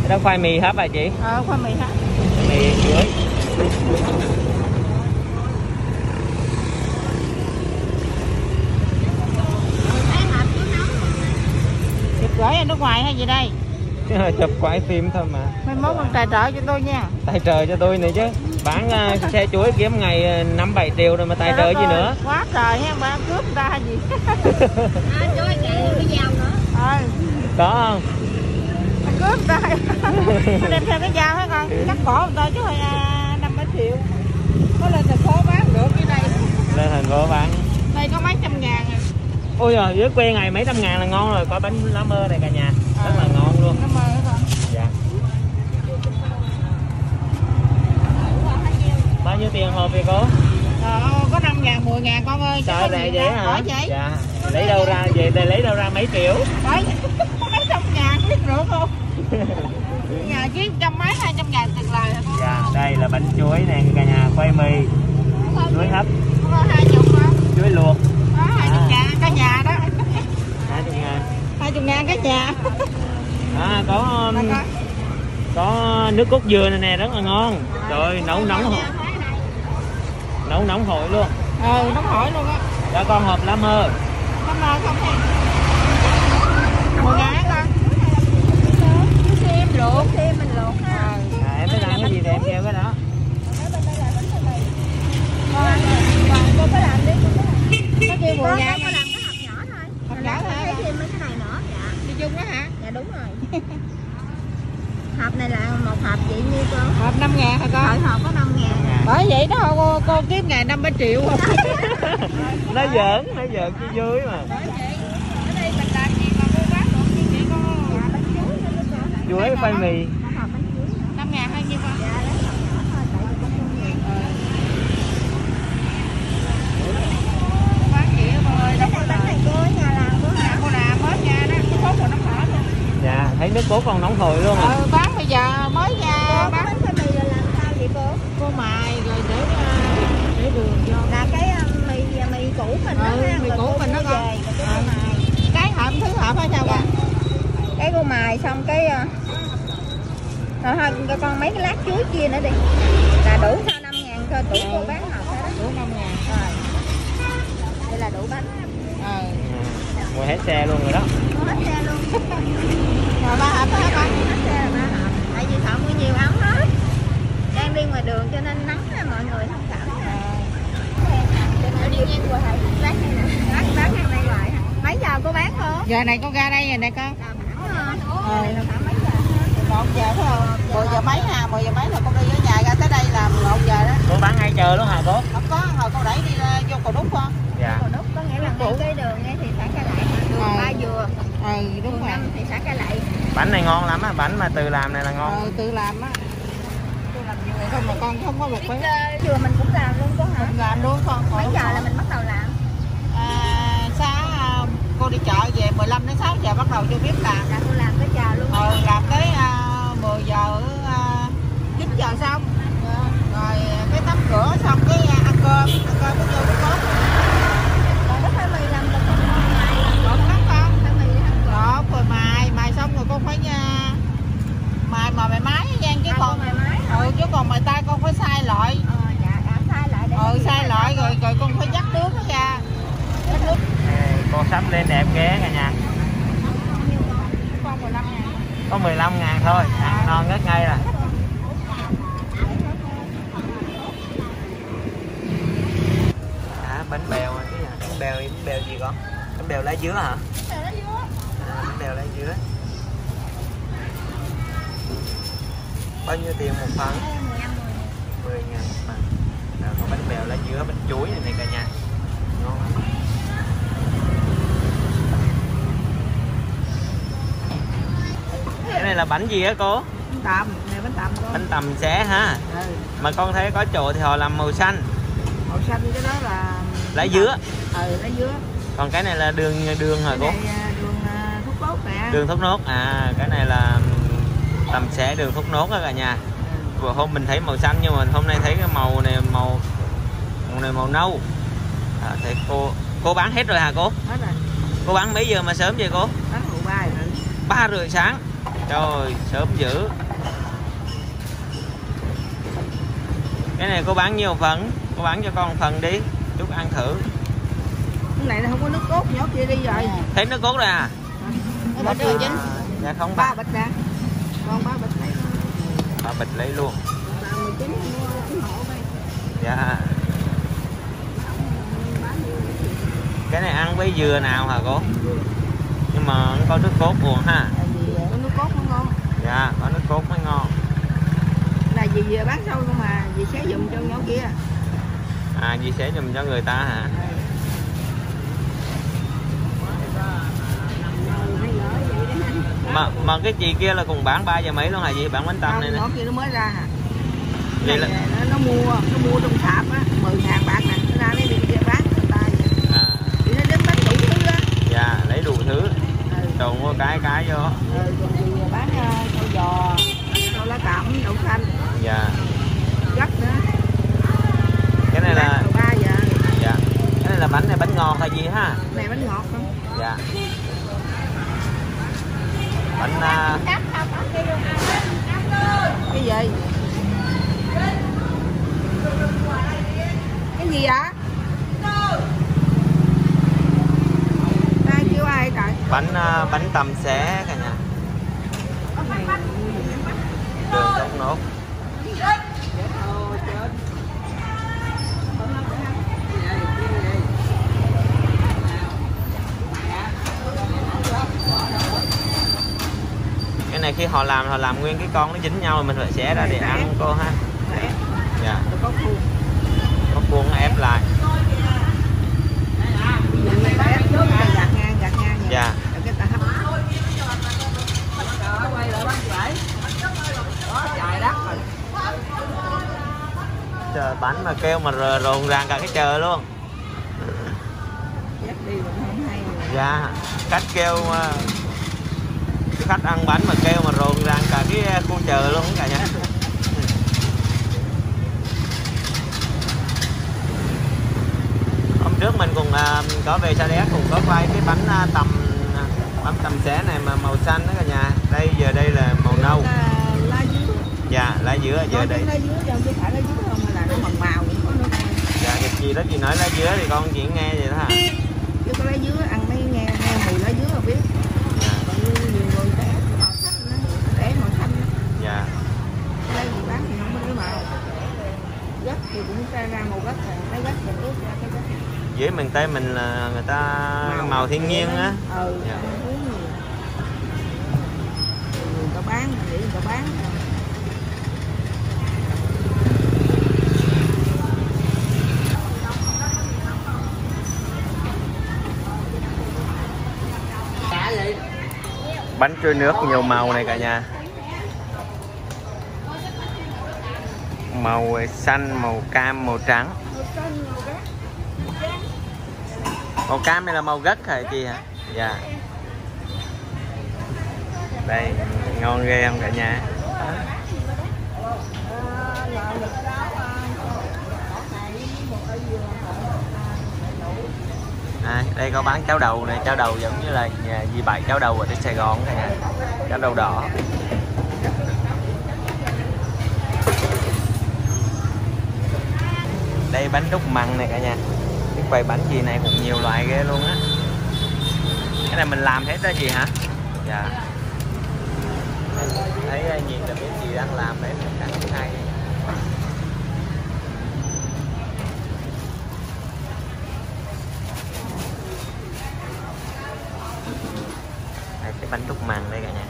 Đó khoai mì hấp hả chị? Khoai mì hấp. Mì chuối. Chụp gửi ở nước ngoài hay gì đây? Chụp quay phim thôi mà. Mai mốt còn tài trợ cho tôi nha. Tài trợ cho tôi này chứ. Bán xe chuối kiếm ngày 5-7 triệu rồi mà tài trợ gì nữa. Quá trời ha, bạn cướp người ta hay gì? Chuối chạy cái dao nữa. Có không? Cướp người ta. Nó đem theo cái dao hết con. Cắt cổ người ta chứ phải 5-7 triệu. Có lên thành phố bán được cái này. Lên thành phố bán. Đây có mấy trăm ngàn à. Ôi giời, dưới quê ngày mấy trăm ngàn là ngon rồi. Có bánh lá mơ này cả nhà. Rất là ngon luôn. Lá mơ đó con. Dạ. Bao nhiêu tiền hộp vậy cô? Có 5 ngàn, 10 ngàn con ơi. Trời rẻ vậy hả? Hỏi chị. Dạ. Lấy đâu ra vậy? Đây lấy đâu ra mấy triệu? Hỏi mấy trăm ngàn biết được không? Nhà kiếm trăm mấy 200 ngàn tiền lời hả con? Dạ, đây là bánh chuối nè cả nhà, khoai mì, chuối hấp, có 20 không? chuối luộc. Có 20 ngàn cả nhà đó. 20 ngàn. 20 ngàn cả nhà. Có nước cốt dừa này nè, rất là ngon. Trời ơi, nấu nóng hổi luôn. Nóng hổi luôn á. Cho con hộp lá mơ. Lá mơ không nha. 10 ngàn con. Xem luộc, xem mình luộc ha. Em thích ăn cái gì thì em kêu cái đó. Cô có làm đi. Có kêu 10 ngàn. Có làm cái hộp nhỏ thôi. Hộp nhỏ hả? Thấy thêm mấy cái này nữa. Dạ. Đi chung đó hả? Dạ đúng rồi. Hộp này là một hộp vậy nhiêu cô? Hộp 5 ngàn hả con? Mỗi hộp có 5 ngàn. Bởi vậy đó cô kiếm ngày 5-3 triệu không? Nó giỡn chi vui mà. Ở đây mình làm gì mà cô bán được như vậy con? Chuối khoai mì. 5 ngàn hay nhiêu con? Dạ lấy hộp nhỏ thôi tại vì cũng không nhiều. Bán gì á con ơi? Cái bánh này cô ở nhà làm của hả? Cô làm mới ra đó, cái cốt còn nó mở luôn. Dạ, thấy nước cốt còn nóng hổi luôn à. Bán bây giờ mới ra bán. Bánh khoai mì là làm sao vậy cô? Cô mài rồi để đường vô. Là cái mì cũ mình đó ha. Mì cũ mình đó con. Cái hộp thứ hộp hay sao con? Cái cô mài xong cái thôi cho con mấy cái lát chuối kia nữa đi. Là đủ sao 5 ngàn thôi, đủ cô bán hộp đó. Đủ 5 ngàn. Rồi. Đây là đủ bánh. Mua hết xe luôn rồi đó. Có hết xe luôn. Rồi 3 hộp đó hả con? Hết xe là 3 hộp. Tại vì sợ mua nhiều ống hết. Đang đi ngoài đường cho nên nắng là mọi người thông cảm. Đi ngang qua thầy bán này nè. Bán hàng này lại. Mấy giờ cô bán cô? Giờ này con ra đây rồi nè con. Này là khoảng mấy giờ? 1 giờ phải không? 10 giờ mấy ha, 10 giờ mấy là con đi ở nhà ra tới đây là 11 giờ đó. Cô bán ngay chờ luôn hả cô? Không có, hồi con đẩy đi vô cầu đúc không? Dạ. Còn đúc có nghĩa là ngay cái đường ngay thị xã Cai Lậy, đường Ba Dừa. Đúng Đường rồi. 5 thị xã Cai Lậy. Bánh này ngon lắm á, bánh mà tự làm này là ngon. Tự làm á. Tôi làm nhiều không mà con không có một cái. Dừa mình cũng làm luôn cô hả? Mình làm luôn con. Mấy giờ là mình bắt đầu làm? Sáng cô đi chợ về 15 đến 6 giờ bắt đầu vô bếp làm. Là cô làm tới giờ luôn. Làm tới 10 giờ 9 giờ xong. Rồi cái tắm rửa xong cái ăn cơm cái vô cái cốt. Còn cái khoai mì làm được không? Mài làm Trộn lắm con. khoai mì làm được. Đó, rồi mài xong rồi con phải mài mà mày máy nha chứ còn mài máy. chứ còn mày tay con phải xay loại. Dạ, xay lại để Xay loại rồi con phải dắt nước nó ra. Dắt nước. Cô sắp lên đẹp ghé cả nhà. Con 15 ngàn. Có 15 ngàn thôi, ăn ngon rất ngay rồi. Bánh bèo à, bánh bèo gì con? Bánh bèo lá dứa hả? Bánh bèo lá dứa. Bao nhiêu tiền một phần? 10 ngàn một phần. Rồi có bánh bèo lá dứa, bánh chuối này cả nhà. Ngon lắm. Cái này là bánh gì á cô? Bánh tằm, này bánh tằm con. Bánh tằm xé ha. Mà con thấy có chỗ thì họ làm màu xanh. Màu xanh cái đó là lá dứa. Lá dứa. Còn cái này là đường hả cô? Đường thuốc nốt nè. Đường thốt nốt. À, cái này là tằm xé đường thốt nốt đó cả nhà. Vừa hôm mình thấy màu xanh nhưng mà hôm nay thấy cái màu này màu nâu. Thì cô bán hết rồi hả cô? Hết rồi. Cô bán mấy giờ mà sớm vậy cô? Bán 3 rồi. 3 rưỡi sáng. Trời sớm dữ. Cái này cô bán nhiều phần, cô bán cho con phần đi, chút ăn thử. Cái này nó không có nước cốt, nhốt kia đi rồi. Thấy nước cốt rồi à? Cái bịch rồi chứ. Dạ không 3 bịch nè. Con 3 bịch lấy. 3 bịch lấy luôn. 19 mua hộ đây. Dạ. Cái này ăn với dừa nào hả cô? Nhưng mà nó có nước cốt buồn ha. Có nước cốt không ngon. Dạ, có nước cốt mới ngon. Là dì vừa bán sâu luôn mà, dì sẽ dùng cho nhóm kia. À, dì sẽ dùng cho người ta hả? Mà cái chị kia là cùng bán 3 giờ mấy luôn hả chị? Bán bánh tăm này nè. Nó kia nó mới ra hả? Vậy là nó mua trong sạp á, 10.000 bạc nè, nó ra lấy đi kia bán người ta. à. Thì nó đến bán đủ thứ á. Dạ, lấy đủ thứ. Trộn mua cái vô. Còn thì bán rau giò, rau lá cẩm, đậu xanh. Dạ. Gấp nữa. Cái này là 3 giờ. dạ. Cái này là bánh ngọt hay gì ha? Này bánh ngọt không? Dạ. Bánh cái gì? Cái gì vậy? Ta kêu ai trời? bánh tằm xé cả nhà. Đường thốt nốt. Cái này khi họ làm nguyên cái con nó dính nhau rồi mình phải xé ra để ăn cô ha. Dạ. Có cuốn ép lại. Gạt ngang. Dạ. Cái ta hấp. Quay lại bán vậy. Đó, trời đất rồi. Trời, bánh mà kêu mà rộn ràng cả cái chợ luôn. Dạ, khách kêu khách ăn bánh mà kêu mà rộn ràng cả cái khu chợ luôn cả nhà. Hôm trước mình cùng có về Sa Đéc cùng có quay cái bánh tằm xé này mà màu xanh đó cả nhà. Đây là màu nâu. Lá dứa. Dạ, lá dứa giờ đây. Lá dứa chứ không phải lá dứa không, mà là nó màu màu. Dạ, cái gì đó chị nói lá dứa thì con chỉ nghe vậy đó hả? Chứ có lá dứa ăn mấy nghe mùi lá dứa mà biết. Dạ. Còn như nhiều người để màu xanh đó, để màu xanh đó. Dạ. Đây gì bán thì không có cái màu. Gất thì cũng ra màu gất rồi, lấy gất thì ướp ra cái gất. Dưới miền Tây mình là người ta màu thiên nhiên á. Dạ. Người ta bán, để người ta bán. Bánh trôi nước nhiều màu này cả nhà. Màu xanh, màu cam, màu trắng. Màu cam này là màu gất hả chị hả? Dạ. Đây, ngon ghê không cả nhà? Đây có bán cháo đầu này, cháo đầu giống như là dì Bảy cháo đầu ở trên Sài Gòn cả nhà. Cháo đầu đỏ. Đây bánh đúc măng này cả nhà. Cái quầy bánh gì này cũng nhiều loại ghê luôn á. Cái này mình làm hết đó chị hả? Dạ. Thấy nhìn là biết chị đang làm đấy, mình đang hay. Đây cái bánh đúc măng đây cả nhà.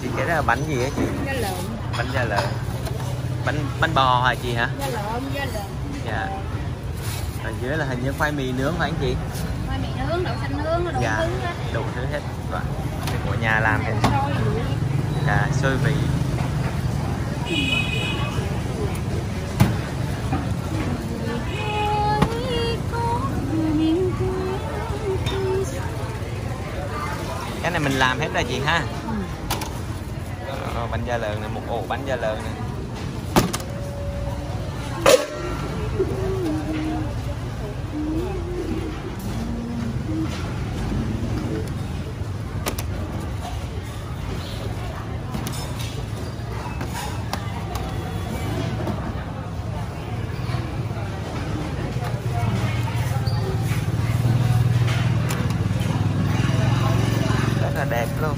Chị kể đó là bánh gì á chị? Da lợn. Bánh da lợn. Bánh bò hả chị hả? Da lợn. Dạ. Ở dưới là hình như khoai mì nướng phải không chị? Khoai mì nướng, đậu xanh nướng, đủ dạ, thứ hết. đủ thứ hết. Và của nhà làm thì dạ, xôi vị. Cái này mình làm hết rồi chị ha. bánh da lợn này, một ổ bánh da lợn này. Rất là đẹp luôn.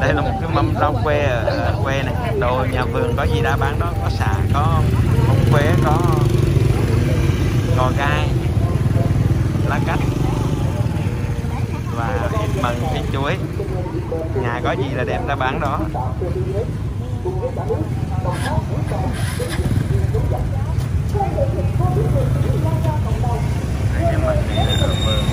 Đây là một cái mâm rau quê ở quê này, đồ nhà vườn có gì đã bán đó, có sả, có bông quế, có gò gai, lá cách và thịt mần, thịt chuối. Nhà có gì là đẹp ta bán đó. Cái mần này là ở vườn.